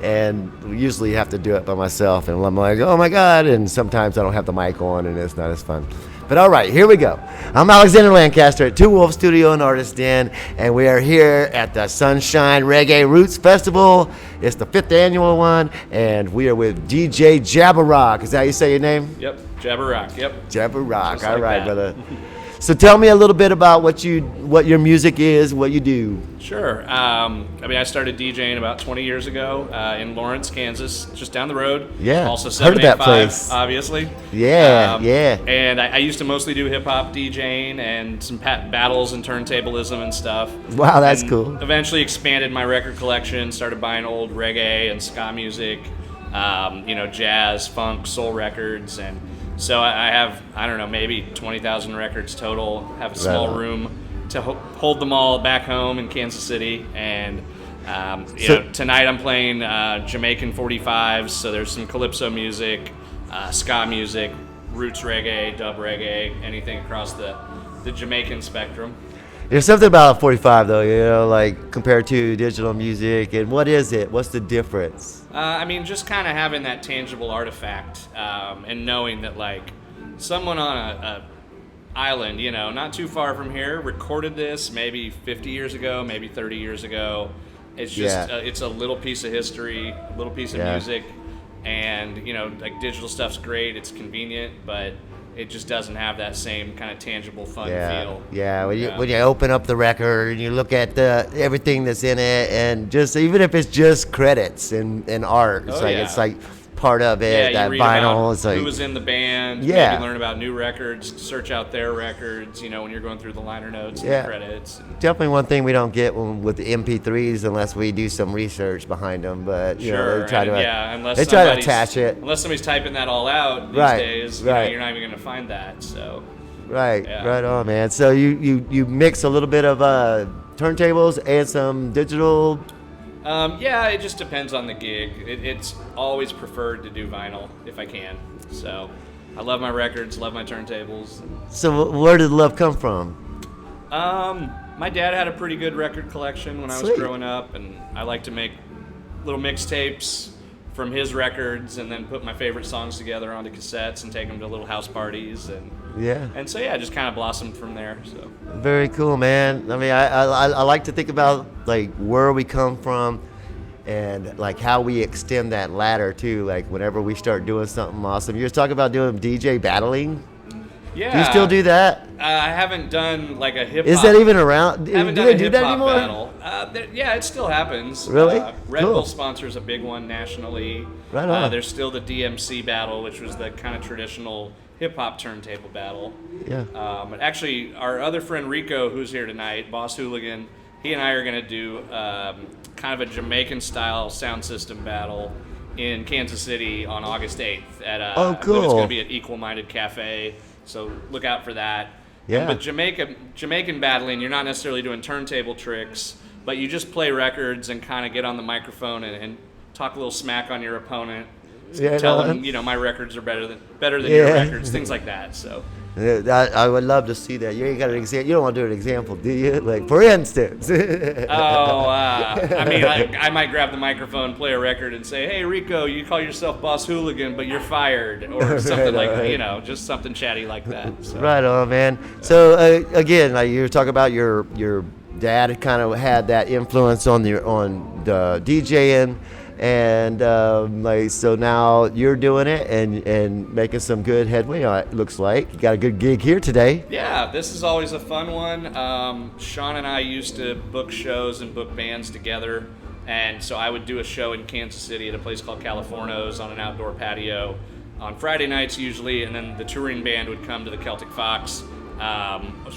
And usually have to do it by myself, and I'm like, oh my God, and sometimes I don't have the mic on and it's not as fun. But all right, here we go. I'm Alexander Lancaster at Two Wolf Studio and Artist Den, and we are here at the Sunshine Reggae Roots Festival. It's the 5th annual one, and we are with DJ Jabberrock. Is that how you say your name? Yep, Jabberrock, yep. Jabberrock, Just all like right, that. brother. So tell me a little bit about what your music is, what you do. Sure. I started DJing about 20 years ago in Lawrence, Kansas, just down the road. Yeah, Also heard of that 785, place. obviously. Yeah, yeah. And I used to mostly do hip-hop DJing and some battles and turntablism and stuff. Wow, that's And cool. Eventually expanded my record collection, started buying old reggae and ska music, jazz, funk, soul records, and so I have, I don't know, maybe 20,000 records total. Have a small Right on. room to hold them all back home in Kansas City. And, tonight I'm playing Jamaican 45s, so there's some calypso music, ska music, roots reggae, dub reggae, anything across the Jamaican spectrum. There's something about 45 though, like compared to digital music. And what is it? What's the difference? Just kind of having that tangible artifact and knowing that, like, someone on a island, not too far from here, recorded this maybe 50 years ago, maybe 30 years ago. It's just, it's a little piece of history, a little piece of music. And, like, digital stuff's great, it's convenient, but it just doesn't have that same kind of tangible, fun feel. Yeah, when you open up the record and you look at everything that's in it, and just even if it's just credits and art, it's like part of it. Yeah, that you read vinyl, about it's like who was in the band. Yeah. Maybe learn about new records. Search out their records. When you're going through the liner notes and the credits. Definitely one thing we don't get with the MP3s unless we do some research behind them. But they try to attach it. Unless somebody's typing that all out these days, you're not even going to find that. So. Right on, man. So you mix a little bit of turntables and some digital. It just depends on the gig. It's always preferred to do vinyl if I can. So I love my records, love my turntables. So where did the love come from? My dad had a pretty good record collection when I was growing up, and I like to make little mixtapes from his records and then put my favorite songs together onto cassettes and take them to little house parties and so just kind of blossomed from there. So very cool, man. I like to think about like where we come from and like how we extend that ladder too. Like whenever we start doing something awesome, you were talking about doing DJ battling. Yeah. Do you still do that? I haven't done like a hip hop. Is that even around? Do they do that anymore? Battle. It still happens. Really? Red Bull sponsors a big one nationally. Right on. There's still the DMC battle, which was the kind of traditional hip hop turntable battle. Yeah. Actually, our other friend Rico, who's here tonight, Boss Hooligan, he and I are going to do kind of a Jamaican style sound system battle in Kansas City on August 8th at oh, cool. I believe it's going to be at Equal Minded Cafe. So look out for that. Yeah. But Jamaican battling, you're not necessarily doing turntable tricks, but you just play records and kind of get on the microphone and talk a little smack on your opponent. Tell them, my records are better than your records, things like that. So. I would love to see that. You ain't got an example. You don't want to do an example, do you? Like, for instance. I might grab the microphone, play a record, and say, "Hey, Rico, you call yourself Boss Hooligan, but you're fired," or something just something chatty like that. So. Right on, man. So again, like you were talking about your dad kind of had that influence on the DJing. And so now you're doing it and making some good headway. It looks like you got a good gig here today. Yeah, this is always a fun one. Sean and I used to book shows and book bands together, and so I would do a show in Kansas City at a place called Californo's on an outdoor patio on Friday nights usually, and then the touring band would come to the Celtic Fox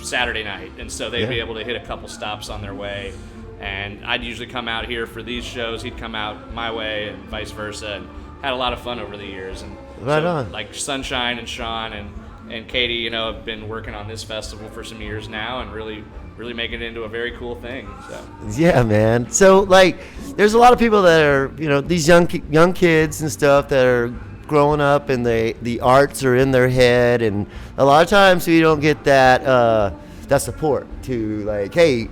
Saturday night, and so they'd be able to hit a couple stops on their way. And I'd usually come out here for these shows. He'd come out my way and vice versa, and had a lot of fun over the years. And on. Like Sunshine and Sean and Katie, have been working on this festival for some years now and really making it into a very cool thing. So. Yeah, man. So like, there's a lot of people that are, these young kids and stuff that are growing up, and the arts are in their head, and a lot of times we don't get that that support to like, hey,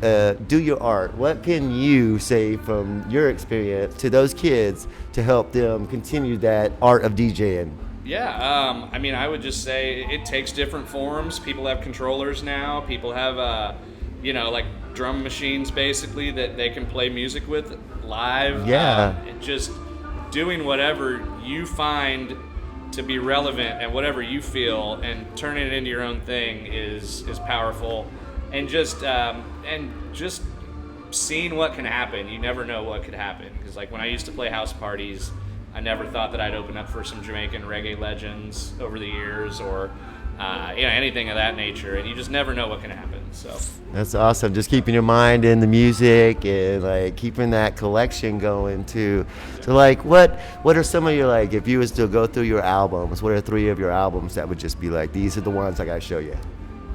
do your art. What can you say from your experience to those kids to help them continue that art of DJing? Yeah, I mean, I would just say it takes different forms. People have controllers now. People have, like drum machines basically that they can play music with live. Yeah. Just doing whatever you find to be relevant and whatever you feel and turning it into your own thing is powerful. And just seeing what can happen. You never know what could happen. Because like when I used to play house parties, I never thought that I'd open up for some Jamaican reggae legends over the years or anything of that nature. And you just never know what can happen. So that's awesome. Just keeping your mind in the music and like keeping that collection going too. So like what are some of your, like, if you was to go through your albums, what are 3 of your albums that would just be like, these are the ones I gotta show you?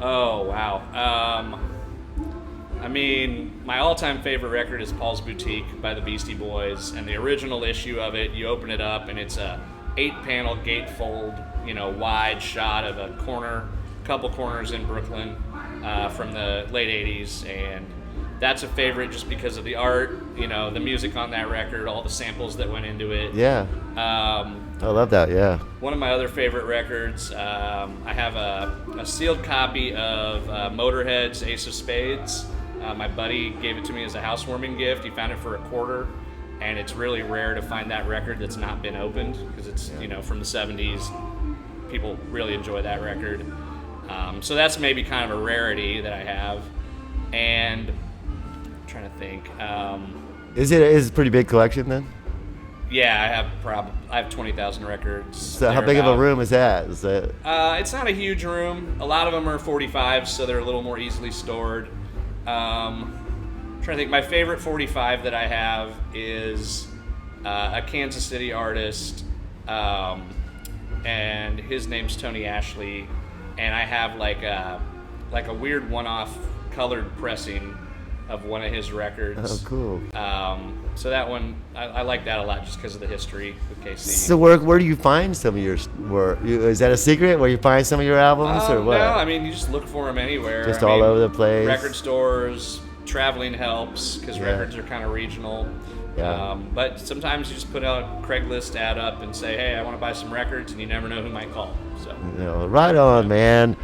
Oh, wow. I mean, my all-time favorite record is Paul's Boutique by the Beastie Boys, and the original issue of it, you open it up and it's a 8-panel gatefold, wide shot of a couple corners in Brooklyn from the late 80s, and that's a favorite just because of the art, the music on that record, all the samples that went into it. Yeah. I love that, yeah. One of my other favorite records, I have a sealed copy of Motorhead's Ace of Spades. My buddy gave it to me as a housewarming gift. He found it for $0.25, and it's really rare to find that record that's not been opened because it's from the 70s. People really enjoy that record. So that's maybe kind of a rarity that I have. And I'm trying to think. Is it a pretty big collection then? Yeah, I have 20,000 records. So how big of a room is that? Is that? It's not a huge room. A lot of them are 45s, so they're a little more easily stored. I'm trying to think. My favorite 45 that I have is a Kansas City artist, and his name's Tony Ashley, and I have like a weird one-off colored pressing of one of his records. Oh, cool. So that one, I like that a lot just because of the history with KC. So where do you find some of your work? Is that a secret where you find some of your albums or what? No, I mean, you just look for them anywhere. Just all over the place? Record stores, traveling helps because records are kind of regional. Yeah. But sometimes you just put out a Craigslist ad up and say, hey, I want to buy some records, and you never know who might call. So. Right on, man.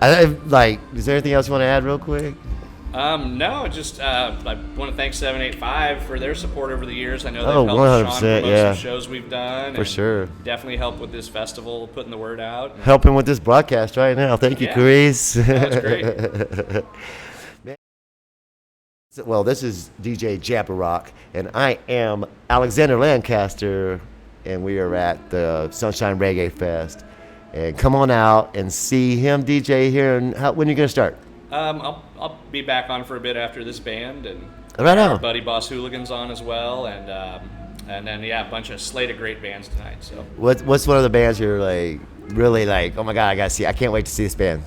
Is there anything else you want to add real quick? No, just I want to thank 785 for their support over the years. I know they've helped 100%, Sean promote some shows we've done. For sure. Definitely helped with this festival, putting the word out. Helping with this broadcast right now. Thank you, Chris. That's great. Well, this is DJ Jabberrock, and I am Alexander Lancaster, and we are at the Sunshine Reggae Fest. And come on out and see him DJ here. And when are you going to start? I'll be back on for a bit after this band, and right our on. buddy Boss Hooligans on as well, and then a bunch of slate of great bands tonight. So what's one of the bands you're like really like? Oh my God, I gotta see! I can't wait to see this band.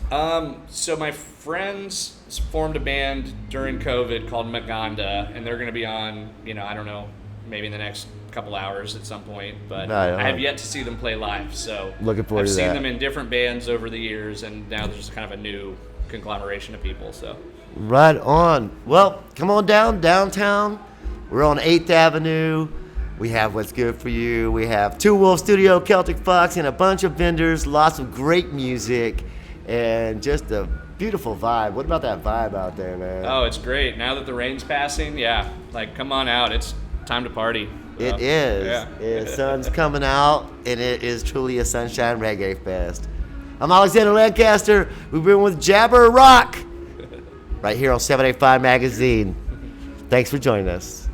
So my friends formed a band during COVID called Maganda, and they're going to be on. I don't know, maybe in the next couple hours at some point, but I have yet to see them play live. So looking forward to that. I've seen them in different bands over the years, and now there's just kind of a new conglomeration of people. So right on. Well, come on downtown. We're on 8th Avenue. We have What's Good For You. We have Two Wolf Studio, Celtic Fox, and a bunch of vendors. Lots of great music, and just a beautiful vibe. What about that vibe out there, man? Oh, it's great. Now that the rain's passing, come on out. It's time to party. It is. Yeah. The sun's coming out, and it is truly a Sunshine Reggae Fest. I'm Alexander Lancaster. We've been with Jabberrock right here on 785 Magazine. Thanks for joining us.